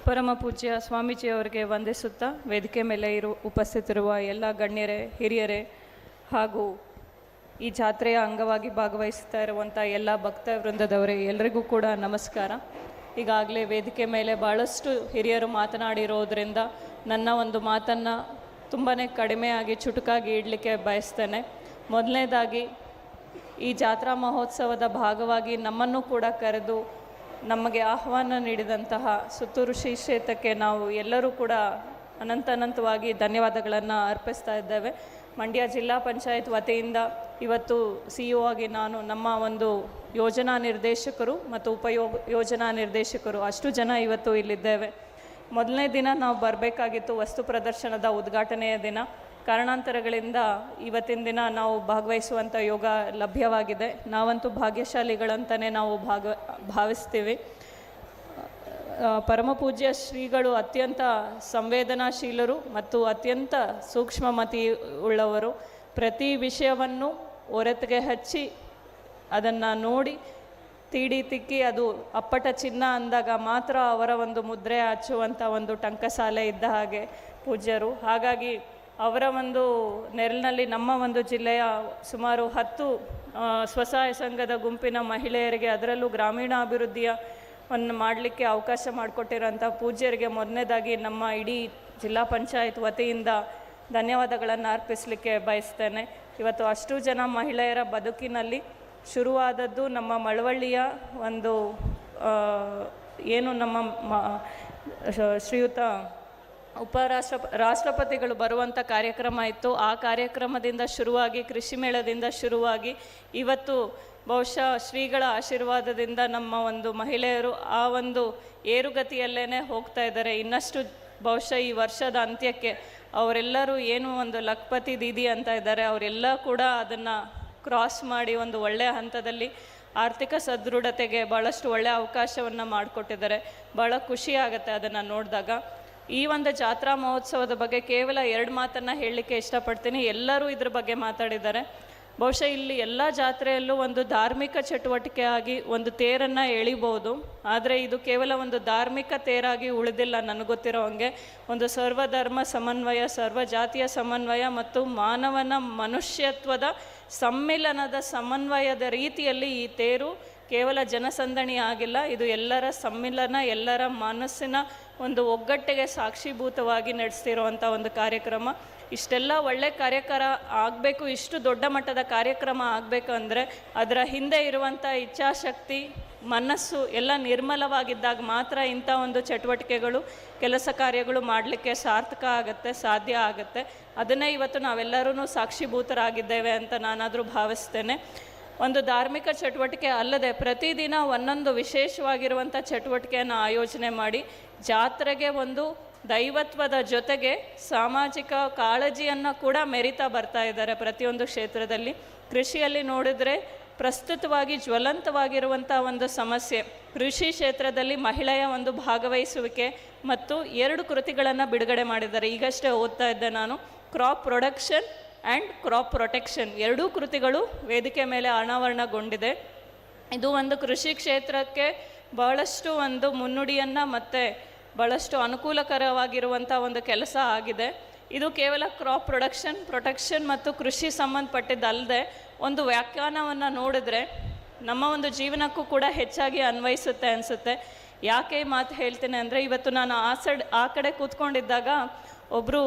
ಪರಮ ಪೂಜ್ಯ ಸ್ವಾಮೀಜಿಯವರಿಗೆ ವಂದಿಸುತ್ತಾ ವೇದಿಕೆ ಮೇಲೆ ಉಪಸ್ಥಿತಿರುವ ಎಲ್ಲ ಗಣ್ಯರೇ, ಹಿರಿಯರೇ ಹಾಗೂ ಈ ಜಾತ್ರೆಯ ಅಂಗವಾಗಿ ಭಾಗವಹಿಸ್ತಾ ಇರುವಂಥ ಎಲ್ಲ ಭಕ್ತ ವೃಂದದವರೇ ಎಲ್ಲರಿಗೂ ಕೂಡ ನಮಸ್ಕಾರ. ಈಗಾಗಲೇ ವೇದಿಕೆ ಮೇಲೆ ಭಾಳಷ್ಟು ಹಿರಿಯರು ಮಾತನಾಡಿರೋದ್ರಿಂದ ನನ್ನ ಒಂದು ಮಾತನ್ನು ತುಂಬಾ ಕಡಿಮೆಯಾಗಿ ಚುಟುಕಾಗಿ ಇಡಲಿಕ್ಕೆ ಬಯಸ್ತೇನೆ. ಮೊದಲನೇದಾಗಿ ಈ ಜಾತ್ರಾ ಮಹೋತ್ಸವದ ಭಾಗವಾಗಿ ನಮ್ಮನ್ನು ಕೂಡ ಕರೆದು ನಮಗೆ ಆಹ್ವಾನ ನೀಡಿದಂತಹ ಸುತ್ತೂರು ಶ್ರೀ ಕ್ಷೇತ್ರಕ್ಕೆ ನಾವು ಎಲ್ಲರೂ ಕೂಡ ಅನಂತವಾಗಿ ಧನ್ಯವಾದಗಳನ್ನು ಅರ್ಪಿಸ್ತಾ ಇದ್ದೇವೆ. ಮಂಡ್ಯ ಜಿಲ್ಲಾ ಪಂಚಾಯತ್ ವತಿಯಿಂದ ಇವತ್ತು CEO ಆಗಿ ನಾನು, ನಮ್ಮ ಒಂದು ಯೋಜನಾ ನಿರ್ದೇಶಕರು ಮತ್ತು ಯೋಜನಾ ನಿರ್ದೇಶಕರು ಅಷ್ಟು ಜನ ಇವತ್ತು ಇಲ್ಲಿದ್ದೇವೆ. ಮೊದಲನೇ ದಿನ ನಾವು ಬರಬೇಕಾಗಿತ್ತು, ವಸ್ತು ಪ್ರದರ್ಶನದ ಉದ್ಘಾಟನೆಯ ದಿನ. ಕಾರಣಾಂತರಗಳಿಂದ ಇವತ್ತಿನ ದಿನ ನಾವು ಭಾಗವಹಿಸುವಂಥ ಯೋಗ ಲಭ್ಯವಾಗಿದೆ. ನಾವಂತೂ ಭಾಗ್ಯಶಾಲಿಗಳಂತಲೇ ನಾವು ಭಾವಿಸ್ತೀವಿ. ಪರಮಪೂಜ್ಯ ಶ್ರೀಗಳು ಅತ್ಯಂತ ಸಂವೇದನಾಶೀಲರು ಮತ್ತು ಅತ್ಯಂತ ಸೂಕ್ಷ್ಮಮತಿ ಉಳ್ಳವರು. ಪ್ರತಿ ವಿಷಯವನ್ನು ಒರೆತಿಗೆ ಹಚ್ಚಿ ಅದನ್ನು ನೋಡಿ ತೀಡಿ ತಿಕ್ಕಿ ಅದು ಅಪ್ಪಟ ಚಿನ್ನ ಅಂದಾಗ ಮಾತ್ರ ಅವರ ಒಂದು ಮುದ್ರೆ ಹಚ್ಚುವಂಥ ಒಂದು ಟಂಕಸಾಲೆ ಇದ್ದ ಹಾಗೆ ಪೂಜ್ಯರು. ಹಾಗಾಗಿ ಅವರ ಒಂದು ನೆರಳಿನಲ್ಲಿ ನಮ್ಮ ಒಂದು ಜಿಲ್ಲೆಯ ಸುಮಾರು 10 ಸ್ವಸಹಾಯ ಸಂಘದ ಗುಂಪಿನ ಮಹಿಳೆಯರಿಗೆ, ಅದರಲ್ಲೂ ಗ್ರಾಮೀಣಾಭಿವೃದ್ಧಿಯನ್ನು ಮಾಡಲಿಕ್ಕೆ ಅವಕಾಶ ಮಾಡಿಕೊಟ್ಟಿರೋಂಥ ಪೂಜ್ಯರಿಗೆ ಮೊದಲನೇದಾಗಿ ನಮ್ಮ ಇಡೀ ಜಿಲ್ಲಾ ಪಂಚಾಯತ್ ವತಿಯಿಂದ ಧನ್ಯವಾದಗಳನ್ನು ಅರ್ಪಿಸಲಿಕ್ಕೆ ಬಯಸ್ತೇನೆ. ಇವತ್ತು ಅಷ್ಟು ಜನ ಮಹಿಳೆಯರ ಬದುಕಿನಲ್ಲಿ ಶುರುವಾದದ್ದು ನಮ್ಮ ಮಳವಳ್ಳಿಯ ಒಂದು ಏನು ನಮ್ಮ ಶ್ರೀಯುತ ರಾಷ್ಟ್ರಪತಿಗಳು ಬರುವಂಥ ಕಾರ್ಯಕ್ರಮ ಇತ್ತು. ಆ ಕಾರ್ಯಕ್ರಮದಿಂದ ಶುರುವಾಗಿ, ಕೃಷಿ ಮೇಳದಿಂದ ಶುರುವಾಗಿ ಇವತ್ತು ಬಹುಶಃ ಶ್ರೀಗಳ ಆಶೀರ್ವಾದದಿಂದ ನಮ್ಮ ಒಂದು ಮಹಿಳೆಯರು ಆ ಒಂದು ಏರುಗತಿಯಲ್ಲೇ ಹೋಗ್ತಾ ಇದ್ದಾರೆ. ಇನ್ನಷ್ಟು ಬಹುಶಃ ಈ ವರ್ಷದ ಅಂತ್ಯಕ್ಕೆ ಅವರೆಲ್ಲರೂ ಏನು ಒಂದು ಲಖ್ಪತಿ ದೀದಿ ಅಂತ ಇದ್ದಾರೆ, ಅವರೆಲ್ಲ ಕೂಡ ಅದನ್ನು ಕ್ರಾಸ್ ಮಾಡಿ ಒಂದು ಒಳ್ಳೆಯ ಹಂತದಲ್ಲಿ ಆರ್ಥಿಕ ಸದೃಢತೆಗೆ ಭಾಳಷ್ಟು ಒಳ್ಳೆಯ ಅವಕಾಶವನ್ನು ಮಾಡಿಕೊಟ್ಟಿದ್ದಾರೆ. ಭಾಳ ಖುಷಿಯಾಗುತ್ತೆ ಅದನ್ನು ನೋಡಿದಾಗ. ಈ ಒಂದು ಜಾತ್ರಾ ಮಹೋತ್ಸವದ ಬಗ್ಗೆ ಕೇವಲ 2 ಮಾತನ್ನು ಹೇಳಲಿಕ್ಕೆ ಇಷ್ಟಪಡ್ತೀನಿ. ಎಲ್ಲರೂ ಇದ್ರ ಬಗ್ಗೆ ಮಾತಾಡಿದ್ದಾರೆ. ಬಹುಶಃ ಇಲ್ಲಿ ಎಲ್ಲ ಜಾತ್ರೆಯಲ್ಲೂ ಒಂದು ಧಾರ್ಮಿಕ ಚಟುವಟಿಕೆ ಆಗಿ ಒಂದು ತೇರನ್ನು ಎಳಿಬೋದು, ಆದರೆ ಇದು ಕೇವಲ ಒಂದು ಧಾರ್ಮಿಕ ತೇರಾಗಿ ಉಳಿದಿಲ್ಲ. ನನಗೊತ್ತಿರೋ ಹಾಗೆ ಒಂದು ಸರ್ವಧರ್ಮ ಸಮನ್ವಯ, ಸರ್ವಜಾತಿಯ ಸಮನ್ವಯ ಮತ್ತು ಮಾನವನ ಮನುಷ್ಯತ್ವದ ಸಮ್ಮಿಲನದ ಸಮನ್ವಯದ ರೀತಿಯಲ್ಲಿ ಈ ತೇರು ಕೇವಲ ಜನಸಂದಣಿ ಆಗಿಲ್ಲ, ಇದು ಎಲ್ಲರ ಸಮ್ಮಿಲನ, ಎಲ್ಲರ ಮನಸ್ಸಿನ ಒಂದು ಒಗ್ಗಟ್ಟಿಗೆ ಸಾಕ್ಷೀಭೂತವಾಗಿ ನಡೆಸ್ತಿರುವಂಥ ಒಂದು ಕಾರ್ಯಕ್ರಮ. ಇಷ್ಟೆಲ್ಲ ಒಳ್ಳೆ ಕಾರ್ಯಕ್ರಮ ಆಗಬೇಕು, ಇಷ್ಟು ದೊಡ್ಡ ಮಟ್ಟದ ಕಾರ್ಯಕ್ರಮ ಆಗಬೇಕು ಅಂದರೆ ಅದರ ಹಿಂದೆ ಇರುವಂಥ ಇಚ್ಛಾಶಕ್ತಿ, ಮನಸ್ಸು ಎಲ್ಲ ನಿರ್ಮಲವಾಗಿದ್ದಾಗ ಮಾತ್ರ ಇಂಥ ಒಂದು ಚಟುವಟಿಕೆಗಳು, ಕೆಲಸ ಕಾರ್ಯಗಳು ಮಾಡಲಿಕ್ಕೆ ಸಾರ್ಥಕ ಆಗುತ್ತೆ, ಸಾಧ್ಯ ಆಗುತ್ತೆ. ಅದನ್ನೇ ಇವತ್ತು ನಾವೆಲ್ಲರೂ ಸಾಕ್ಷೀಭೂತರಾಗಿದ್ದೇವೆ ಅಂತ ನಾನಾದರೂ ಭಾವಿಸ್ತೇನೆ. ಒಂದು ಧಾರ್ಮಿಕ ಚಟುವಟಿಕೆ ಅಲ್ಲದೆ ಪ್ರತಿದಿನ ಒಂದೊಂದು ವಿಶೇಷವಾಗಿರುವಂಥ ಚಟುವಟಿಕೆಯನ್ನು ಆಯೋಜನೆ ಮಾಡಿ ಜಾತ್ರೆಗೆ ಒಂದು ದೈವತ್ವದ ಜೊತೆಗೆ ಸಾಮಾಜಿಕ ಕಾಳಜಿಯನ್ನು ಕೂಡ ಮೆರಿತಾ ಬರ್ತಾ ಇದ್ದಾರೆ ಪ್ರತಿಯೊಂದು ಕ್ಷೇತ್ರದಲ್ಲಿ. ಕೃಷಿಯಲ್ಲಿ ನೋಡಿದರೆ ಪ್ರಸ್ತುತವಾಗಿ ಜ್ವಲಂತವಾಗಿರುವಂಥ ಒಂದು ಸಮಸ್ಯೆ, ಕೃಷಿ ಕ್ಷೇತ್ರದಲ್ಲಿ ಮಹಿಳೆಯ ಒಂದು ಭಾಗವಹಿಸುವಿಕೆ ಮತ್ತು 2 ಕೃತಿಗಳನ್ನು ಬಿಡುಗಡೆ ಮಾಡಿದ್ದಾರೆ. ಈಗಷ್ಟೇ ಓದ್ತಾ ಇದ್ದೆ ನಾನು. Crop production and crop protection 2 ಕೃತಿಗಳು ವೇದಿಕೆ ಮೇಲೆ ಅನಾವರಣಗೊಂಡಿದೆ. ಇದು ಒಂದು ಕೃಷಿ ಕ್ಷೇತ್ರಕ್ಕೆ ಭಾಳಷ್ಟು ಒಂದು ಮುನ್ನುಡಿಯನ್ನು ಮತ್ತು ಭಾಳಷ್ಟು ಅನುಕೂಲಕರವಾಗಿರುವಂಥ ಒಂದು ಕೆಲಸ ಆಗಿದೆ. ಇದು ಕೇವಲ ಕ್ರಾಪ್ ಪ್ರೊಟೆಕ್ಷನ್ ಮತ್ತು ಕೃಷಿ ಸಂಬಂಧಪಟ್ಟಿದ್ದಲ್ಲದೆ ಒಂದು ವ್ಯಾಖ್ಯಾನವನ್ನು ನೋಡಿದ್ರೆ ನಮ್ಮ ಒಂದು ಜೀವನಕ್ಕೂ ಕೂಡ ಹೆಚ್ಚಾಗಿ ಅನ್ವಯಿಸುತ್ತೆ ಅನಿಸುತ್ತೆ. ಯಾಕೆ ಈ ಮಾತು ಹೇಳ್ತೀನಿ ಅಂದರೆ, ಇವತ್ತು ನಾನು ಆ ಕಡೆ ಕೂತ್ಕೊಂಡಿದ್ದಾಗ ಒಬ್ಬರು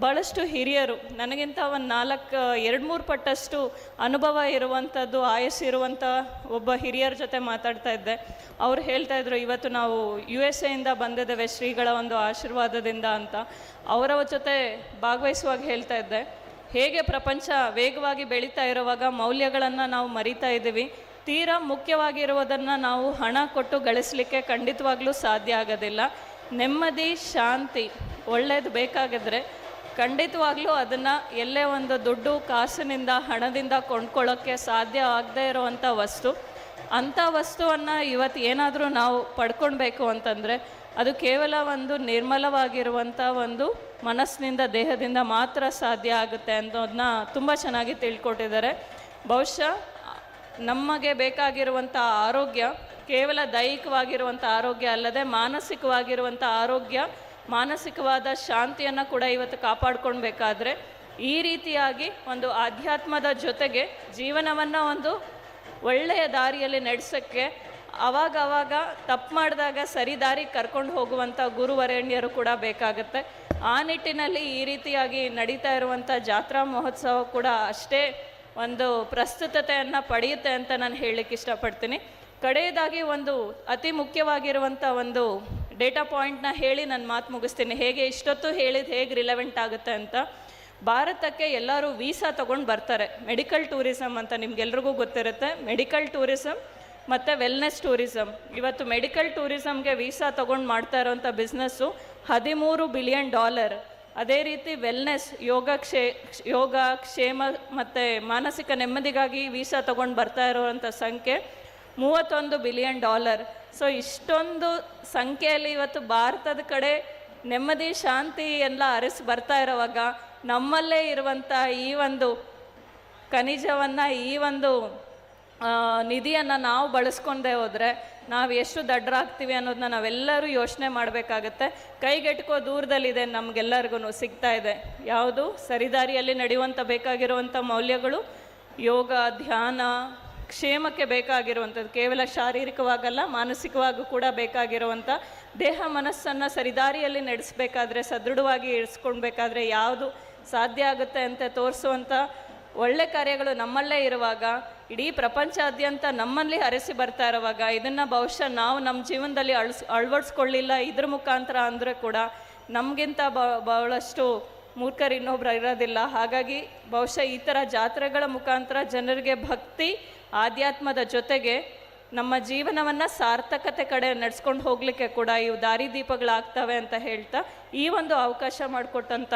ಭಾಳಷ್ಟು ಹಿರಿಯರು, ನನಗಿಂತ ಒಂದು 2-3 ಪಟ್ಟಷ್ಟು ಅನುಭವ ಇರುವಂಥದ್ದು, ಆಯಸ್ಸಿರುವಂಥ ಒಬ್ಬ ಹಿರಿಯರ ಜೊತೆ ಮಾತಾಡ್ತಾ ಇದ್ದೆ. ಅವ್ರು ಹೇಳ್ತಾಯಿದ್ರು, ಇವತ್ತು ನಾವು USA ಬಂದಿದ್ದೇವೆ ಶ್ರೀಗಳ ಒಂದು ಆಶೀರ್ವಾದದಿಂದ ಅಂತ. ಅವರ ಜೊತೆ ಭಾಗವಹಿಸುವಾಗ ಹೇಳ್ತಾ ಇದ್ದೆ, ಹೇಗೆ ಪ್ರಪಂಚ ವೇಗವಾಗಿ ಬೆಳೀತಾ ಇರುವಾಗ ಮೌಲ್ಯಗಳನ್ನು ನಾವು ಮರಿತಾ ಇದ್ದೀವಿ. ತೀರಾ ಮುಖ್ಯವಾಗಿರುವುದನ್ನು ನಾವು ಹಣ ಕೊಟ್ಟು ಗಳಿಸಲಿಕ್ಕೆ ಖಂಡಿತವಾಗ್ಲೂ ಸಾಧ್ಯ ಆಗೋದಿಲ್ಲ. ನೆಮ್ಮದಿ, ಶಾಂತಿ, ಒಳ್ಳೆಯದು ಬೇಕಾಗಿದ್ರೆ ಖಂಡಿತವಾಗ್ಲೂ ಅದನ್ನು ಎಲ್ಲೇ ಒಂದು ದುಡ್ಡು ಕಾಸಿನಿಂದ, ಹಣದಿಂದ ಕೊಂಡ್ಕೊಳ್ಳೋಕ್ಕೆ ಸಾಧ್ಯ ಆಗದೇ ಇರೋವಂಥ ವಸ್ತು. ಅಂಥ ವಸ್ತುವನ್ನು ಇವತ್ತು ಏನಾದರೂ ನಾವು ಪಡ್ಕೊಳ್ಬೇಕು ಅಂತಂದರೆ ಅದು ಕೇವಲ ಒಂದು ನಿರ್ಮಲವಾಗಿರುವಂಥ ಒಂದು ಮನಸ್ಸಿನಿಂದ, ದೇಹದಿಂದ ಮಾತ್ರ ಸಾಧ್ಯ ಆಗುತ್ತೆ ಅನ್ನೋದನ್ನ ತುಂಬ ಚೆನ್ನಾಗಿ ತಿಳ್ಕೊಟ್ಟಿದ್ದಾರೆ. ಬಹುಶಃ ನಮಗೆ ಬೇಕಾಗಿರುವಂಥ ಆರೋಗ್ಯ ಕೇವಲ ದೈಹಿಕವಾಗಿರುವಂಥ ಆರೋಗ್ಯ ಅಲ್ಲದೆ ಮಾನಸಿಕವಾಗಿರುವಂಥ ಆರೋಗ್ಯ, ಮಾನಸಿಕವಾದ ಶಾಂತಿಯನ್ನು ಕೂಡ ಇವತ್ತು ಕಾಪಾಡ್ಕೊಳ್ಬೇಕಾದ್ರೆ ಈ ರೀತಿಯಾಗಿ ಒಂದು ಆಧ್ಯಾತ್ಮದ ಜೊತೆಗೆ ಜೀವನವನ್ನು ಒಂದು ಒಳ್ಳೆಯ ದಾರಿಯಲ್ಲಿ ನಡೆಸೋಕ್ಕೆ ಅವಾಗ ತಪ್ಪು ಮಾಡಿದಾಗ ಸರಿ ದಾರಿಗೆ ಕರ್ಕೊಂಡು ಹೋಗುವಂಥ ಗುರುವರೇಣ್ಯರು ಕೂಡ ಬೇಕಾಗುತ್ತೆ. ಆ ನಿಟ್ಟಿನಲ್ಲಿ ಈ ರೀತಿಯಾಗಿ ನಡೀತಾ ಇರುವಂಥ ಜಾತ್ರಾ ಮಹೋತ್ಸವ ಕೂಡ ಅಷ್ಟೇ ಒಂದು ಪ್ರಸ್ತುತತೆಯನ್ನು ಪಡೆಯುತ್ತೆ ಅಂತ ನಾನು ಹೇಳಲಿಕ್ಕೆ ಇಷ್ಟಪಡ್ತೀನಿ. ಕಡೆಯದಾಗಿ ಒಂದು ಅತಿ ಮುಖ್ಯವಾಗಿರುವಂಥ ಒಂದು ಡೇಟಾ ಪಾಯಿಂಟ್ನ ಹೇಳಿ ನನ್ನ ಮಾತು ಮುಗಿಸ್ತೀನಿ. ಹೇಗೆ ಇಷ್ಟೊತ್ತು ಹೇಳಿದ ಹೇಗೆ ರಿಲೆವೆಂಟ್ ಆಗುತ್ತೆ ಅಂತ. ಭಾರತಕ್ಕೆ ಎಲ್ಲರೂ ವೀಸಾ ತೊಗೊಂಡು ಬರ್ತಾರೆ. ಮೆಡಿಕಲ್ ಟೂರಿಸಮ್ ಅಂತ ನಿಮ್ಗೆಲ್ರಿಗೂ ಗೊತ್ತಿರುತ್ತೆ. ಮೆಡಿಕಲ್ ಟೂರಿಸಮ್ ಮತ್ತು ವೆಲ್ನೆಸ್ ಟೂರಿಸಮ್. ಇವತ್ತು ಮೆಡಿಕಲ್ ಟೂರಿಸಮ್ಗೆ ವೀಸಾ ತೊಗೊಂಡು ಮಾಡ್ತಾ ಇರೋವಂಥ ಬಿಸ್ನೆಸ್ಸು $13 ಬಿಲಿಯನ್. ಅದೇ ರೀತಿ ವೆಲ್ನೆಸ್ ಯೋಗ ಕ್ಷೇಮ ಮತ್ತು ಮಾನಸಿಕ ನೆಮ್ಮದಿಗಾಗಿ ವೀಸಾ ತೊಗೊಂಡು ಬರ್ತಾ ಇರೋವಂಥ ಸಂಖ್ಯೆ $31 ಬಿಲಿಯನ್. ಸೊ ಇಷ್ಟೊಂದು ಸಂಖ್ಯೆಯಲ್ಲಿ ಇವತ್ತು ಭಾರತದ ಕಡೆ ನೆಮ್ಮದಿ ಶಾಂತಿ ಎಲ್ಲ ಅರಸಿ ಬರ್ತಾ ಇರೋವಾಗ ನಮ್ಮಲ್ಲೇ ಇರುವಂಥ ಈ ಒಂದು ಖನಿಜವನ್ನು, ಈ ಒಂದು ನಿಧಿಯನ್ನು ನಾವು ಬಳಸ್ಕೊಂಡೇ ಹೋದರೆ ನಾವು ಎಷ್ಟು ದಡ್ಡರಾಗ್ತೀವಿ ಅನ್ನೋದನ್ನ ನಾವೆಲ್ಲರೂ ಯೋಚನೆ ಮಾಡಬೇಕಾಗತ್ತೆ. ಕೈಗೆಟಕೋ ದೂರದಲ್ಲಿದೆ, ನಮಗೆಲ್ಲರಿಗೂ ಸಿಗ್ತಾ ಇದೆ. ಯಾವುದು ಸರಿದಾರಿಯಲ್ಲಿ ನಡೆಯುವಂಥ ಬೇಕಾಗಿರುವಂಥ ಮೌಲ್ಯಗಳು, ಯೋಗ, ಧ್ಯಾನ, ಕ್ಷೇಮಕ್ಕೆ ಬೇಕಾಗಿರುವಂಥದ್ದು, ಕೇವಲ ಶಾರೀರಿಕವಾಗಲ್ಲ ಮಾನಸಿಕವಾಗೂ ಕೂಡ ಬೇಕಾಗಿರುವಂಥ ದೇಹ ಮನಸ್ಸನ್ನು ಸರಿದಾರಿಯಲ್ಲಿ ನಡೆಸಬೇಕಾದ್ರೆ, ಸದೃಢವಾಗಿ ಇರಿಸ್ಕೊಳ್ಬೇಕಾದ್ರೆ ಯಾವುದು ಸಾಧ್ಯ ಆಗುತ್ತೆ ಅಂತ ತೋರಿಸುವಂಥ ಒಳ್ಳೆ ಕಾರ್ಯಗಳು ನಮ್ಮಲ್ಲೇ ಇರುವಾಗ, ಇಡೀ ಪ್ರಪಂಚಾದ್ಯಂತ ನಮ್ಮಲ್ಲಿ ಹರಿಸಿ ಬರ್ತಾ ಇರುವಾಗ ಇದನ್ನು ಬಹುಶಃ ನಾವು ನಮ್ಮ ಜೀವನದಲ್ಲಿ ಅಳವಡಿಸ್ಕೊಳ್ಳಿಲ್ಲ ಇದ್ರ ಮುಖಾಂತರ ಅಂದರೆ ಕೂಡ ನಮಗಿಂತ ಬಹಳಷ್ಟು ಮೂರ್ಖರು ಇನ್ನೊಬ್ರು ಇರೋದಿಲ್ಲ. ಹಾಗಾಗಿ ಬಹುಶಃ ಈ ಥರ ಜಾತ್ರೆಗಳ ಮುಖಾಂತರ ಜನರಿಗೆ ಭಕ್ತಿ, ಆಧ್ಯಾತ್ಮದ ಜೊತೆಗೆ ನಮ್ಮ ಜೀವನವನ್ನು ಸಾರ್ಥಕತೆ ಕಡೆ ನಡೆಸ್ಕೊಂಡು ಹೋಗಲಿಕ್ಕೆ ಕೂಡ ಇವು ದಾರಿದೀಪಗಳಾಗ್ತವೆ ಅಂತ ಹೇಳ್ತಾ, ಈ ಒಂದು ಅವಕಾಶ ಮಾಡಿಕೊಟ್ಟಂಥ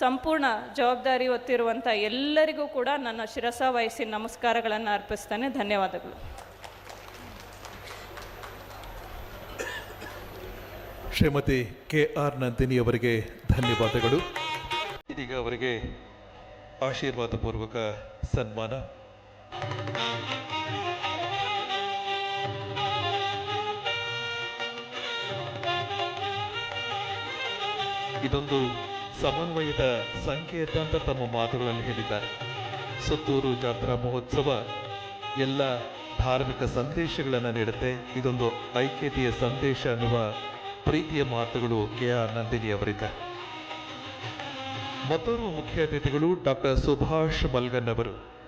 ಸಂಪೂರ್ಣ ಜವಾಬ್ದಾರಿ ಹೊತ್ತಿರುವಂಥ ಎಲ್ಲರಿಗೂ ಕೂಡ ನನ್ನ ಶಿರಸ ವಹಿಸಿ ನಮಸ್ಕಾರಗಳನ್ನು ಅರ್ಪಿಸ್ತೇನೆ. ಧನ್ಯವಾದಗಳು. ಶ್ರೀಮತಿ KR ನಂದಿನಿ ಅವರಿಗೆ ಧನ್ಯವಾದಗಳು. ಇದೀಗ ಅವರಿಗೆ ಆಶೀರ್ವಾದ ಪೂರ್ವಕ ಸನ್ಮಾನ. ಇದೊಂದು ಸಮನ್ವಯದ ಸಂಕೇತ ಅಂತ ತಮ್ಮ ಮಾತುಗಳಲ್ಲಿ ಹೇಳಿದ್ದಾರೆ. ಸುತ್ತೂರು ಜಾತ್ರಾ ಮಹೋತ್ಸವ ಎಲ್ಲ ಧಾರ್ಮಿಕ ಸಂದೇಶಗಳನ್ನು ನೀಡುತ್ತೆ. ಇದೊಂದು ಐಕ್ಯತೆಯ ಸಂದೇಶ ಅನ್ನುವ ಪ್ರೀತಿಯ ಮಾತುಗಳು KR ನಂದಿನಿ ಅವರಿದ್ದಾರೆ. ಮತ್ತೋರ್ವ ಮುಖ್ಯ ಅತಿಥಿಗಳು ಡಾಕ್ಟರ್ ಸುಭಾಷ್ ಮಲ್ಗನ್ ಅವರು.